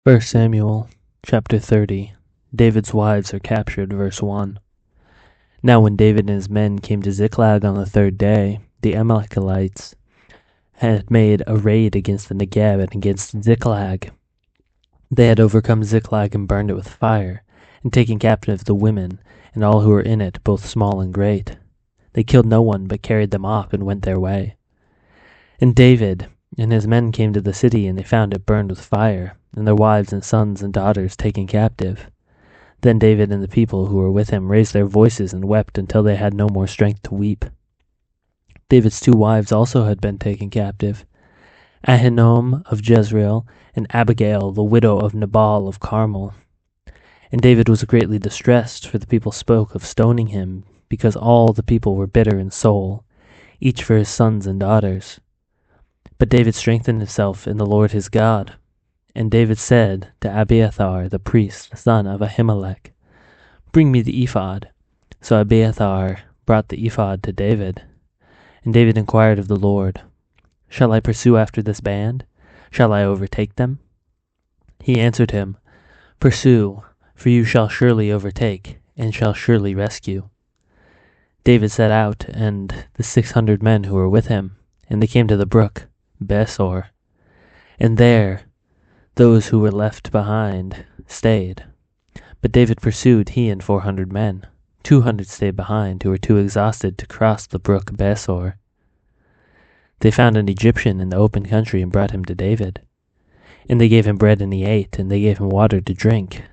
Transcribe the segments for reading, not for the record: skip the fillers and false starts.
1 Samuel chapter 30. David's wives are captured, verse 1. Now when David and his men came to Ziklag on the third day, the Amalekites had made a raid against the Negeb and against Ziklag. They had overcome Ziklag and burned it with fire, and taken captive the women and all who were in it, both small and great. They killed no one, but carried them off and went their way. And David and his men came to the city, and they found it burned with fire, and their wives and sons and daughters taken captive. Then David and the people who were with him raised their voices and wept until they had no more strength to weep. David's 2 wives also had been taken captive, Ahinoam of Jezreel and Abigail, the widow of Nabal of Carmel. And David was greatly distressed, for the people spoke of stoning him, because all the people were bitter in soul, each for his sons and daughters. But David strengthened himself in the Lord his God. And David said to Abiathar the priest, the son of Ahimelech, "Bring me the ephod." So Abiathar brought the ephod to David. And David inquired of the Lord, "Shall I pursue after this band? Shall I overtake them?" He answered him, "Pursue, for you shall surely overtake, and shall surely rescue." David set out, and the 600 men who were with him, and they came to the brook Besor. And there those who were left behind stayed. But David pursued, he and 400 men. 200 stayed behind, who were too exhausted to cross the brook Besor. They found an Egyptian in the open country and brought him to David. And they gave him bread and he ate, and they gave him water to drink.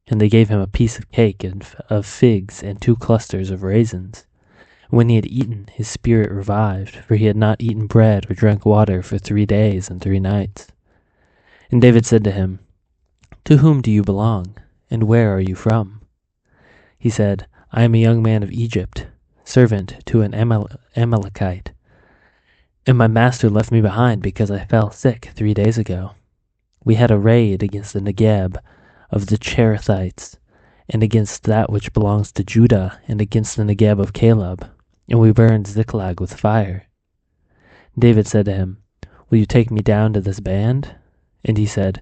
And they gave him a piece of cake and of figs and 2 clusters of raisins. When he had eaten, his spirit revived, for he had not eaten bread or drank water for 3 days and 3 nights. And David said to him, "To whom do you belong, and where are you from?" He said, "I am a young man of Egypt, servant to an Amalekite. And my master left me behind because I fell sick 3 days ago. We had a raid against the Negeb of the Cherethites, and against that which belongs to Judah, and against the Negeb of Caleb, and we burned Ziklag with fire." David said to him, "Will you take me down to this band?" And he said,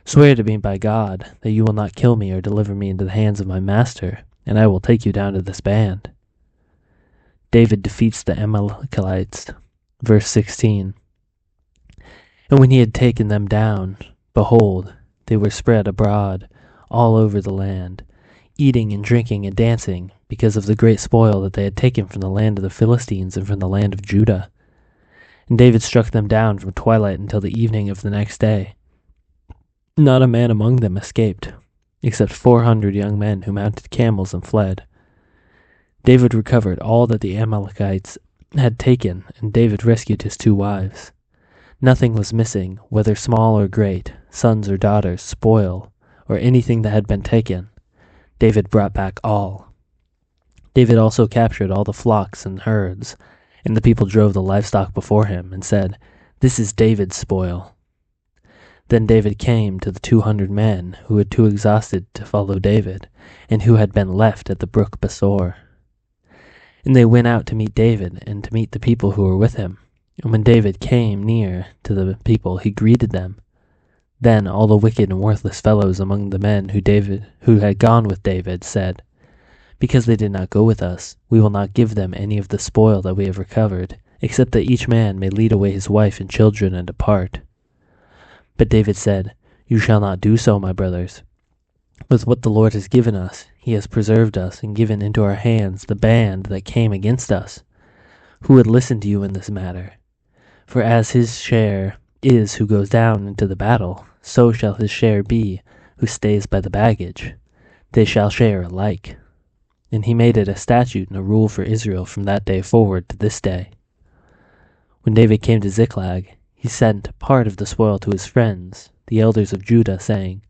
"Swear to me by God that you will not kill me or deliver me into the hands of my master, and I will take you down to this band." David defeats the Amalekites. Verse 16. And when he had taken them down, behold, they were spread abroad all over the land, eating and drinking and dancing, because of the great spoil that they had taken from the land of the Philistines and from the land of Judah. And David struck them down from twilight until the evening of the next day. Not a man among them escaped, except 400 young men who mounted camels and fled. David recovered all that the Amalekites had taken, and David rescued his 2 wives. Nothing was missing, whether small or great, sons or daughters, spoil, or anything that had been taken. David brought back all. David also captured all the flocks and herds, and the people drove the livestock before him, and said, "This is David's spoil." Then David came to the 200 men who were too exhausted to follow David, and who had been left at the brook Besor. And they went out to meet David, and to meet the people who were with him. And when David came near to the people, he greeted them. Then all the wicked and worthless fellows among the men who had gone with David said, "Because they did not go with us, we will not give them any of the spoil that we have recovered, except that each man may lead away his wife and children and depart." But David said, "You shall not do so, my brothers. With what the Lord has given us, he has preserved us and given into our hands the band that came against us. Who would listen to you in this matter? For as his share is who goes down into the battle, so shall his share be who stays by the baggage. They shall share alike." And he made it a statute and a rule for Israel from that day forward to this day. When David came to Ziklag, he sent part of the spoil to his friends, the elders of Judah, saying,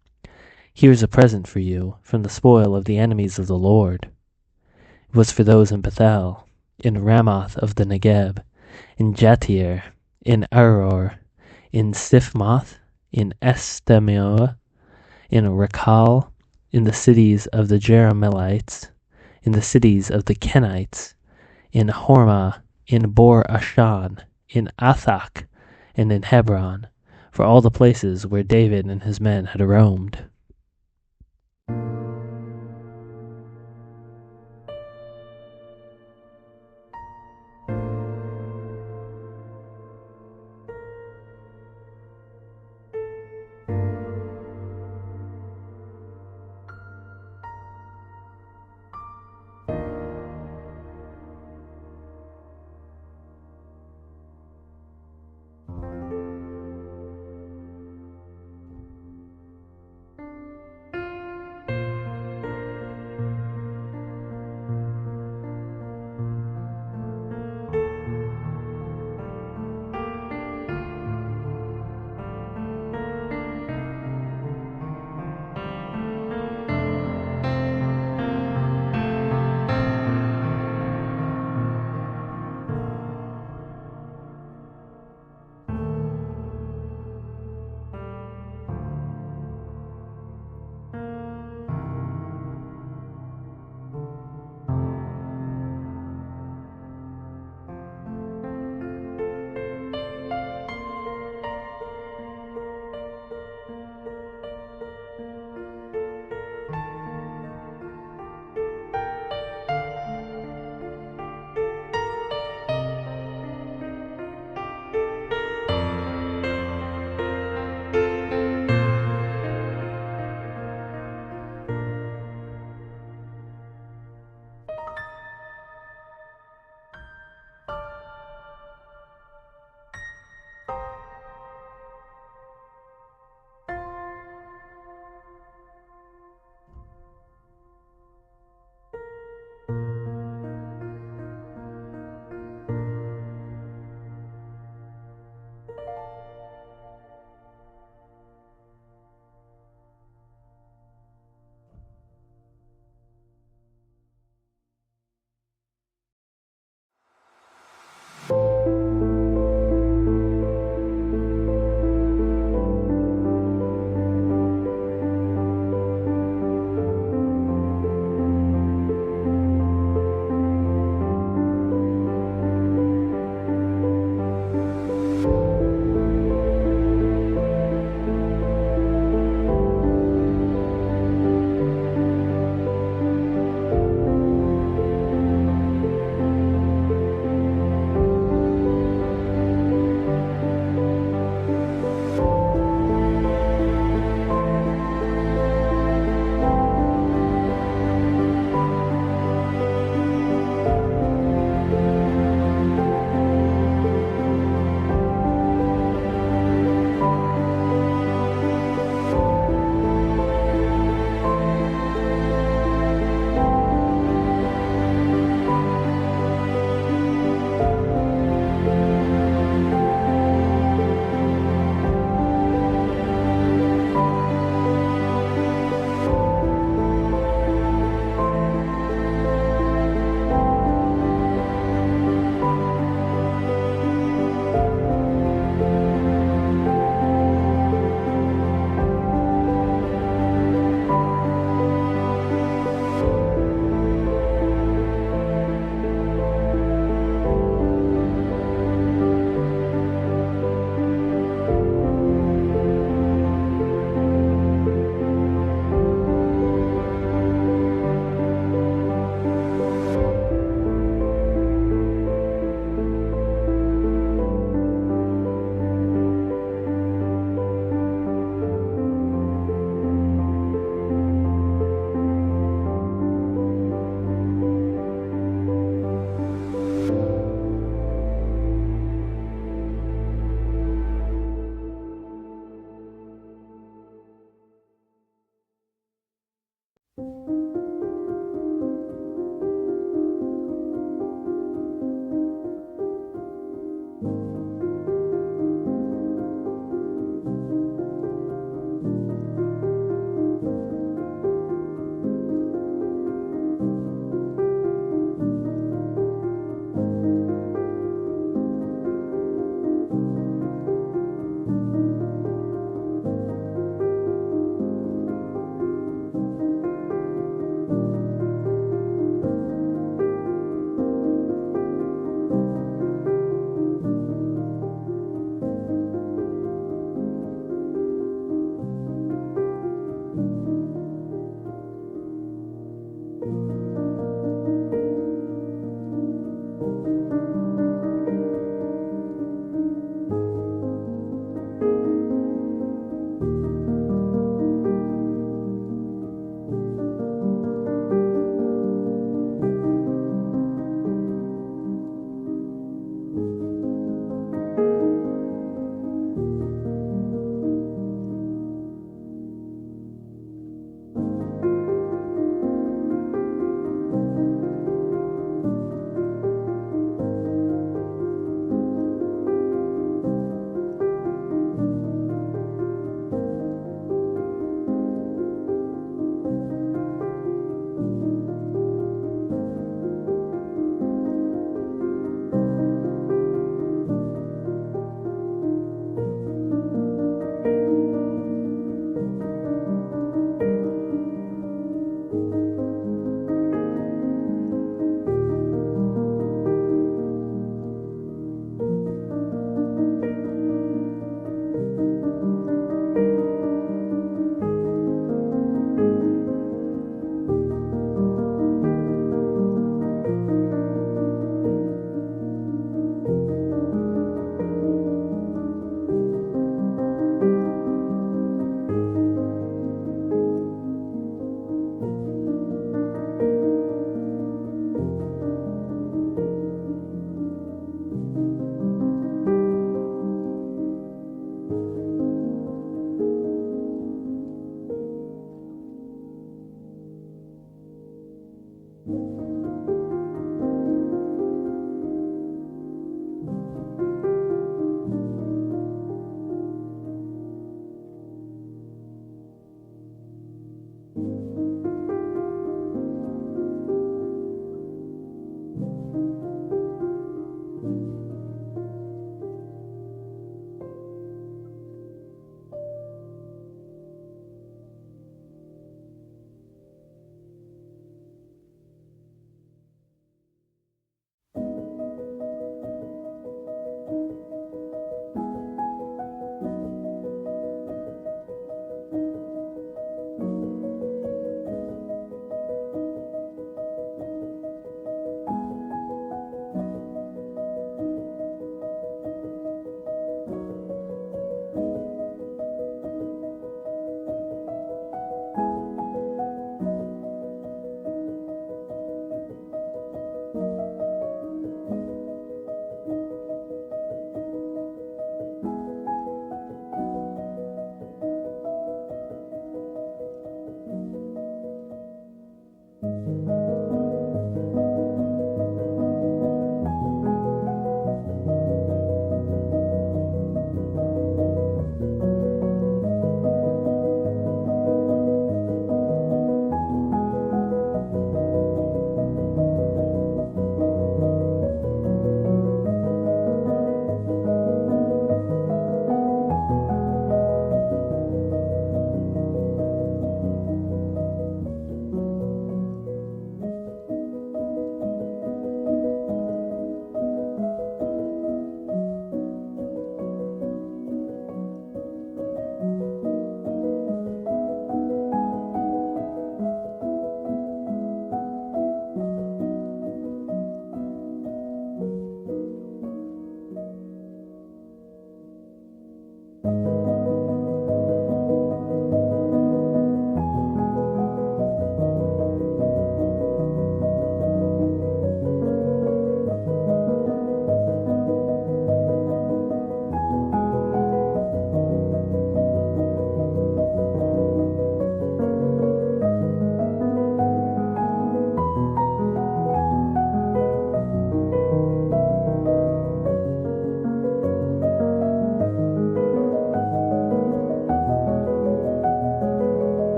"Here is a present for you from the spoil of the enemies of the Lord." It was for those in Bethel, in Ramoth of the Negeb, in Jatir, in Aror, in Siphmoth, in Estemoa, in Rakal, in the cities of the Jerahmeelites, in the cities of the Kenites, in Hormah, in Bor Ashan, in Athak, and in Hebron, for all the places where David and his men had roamed.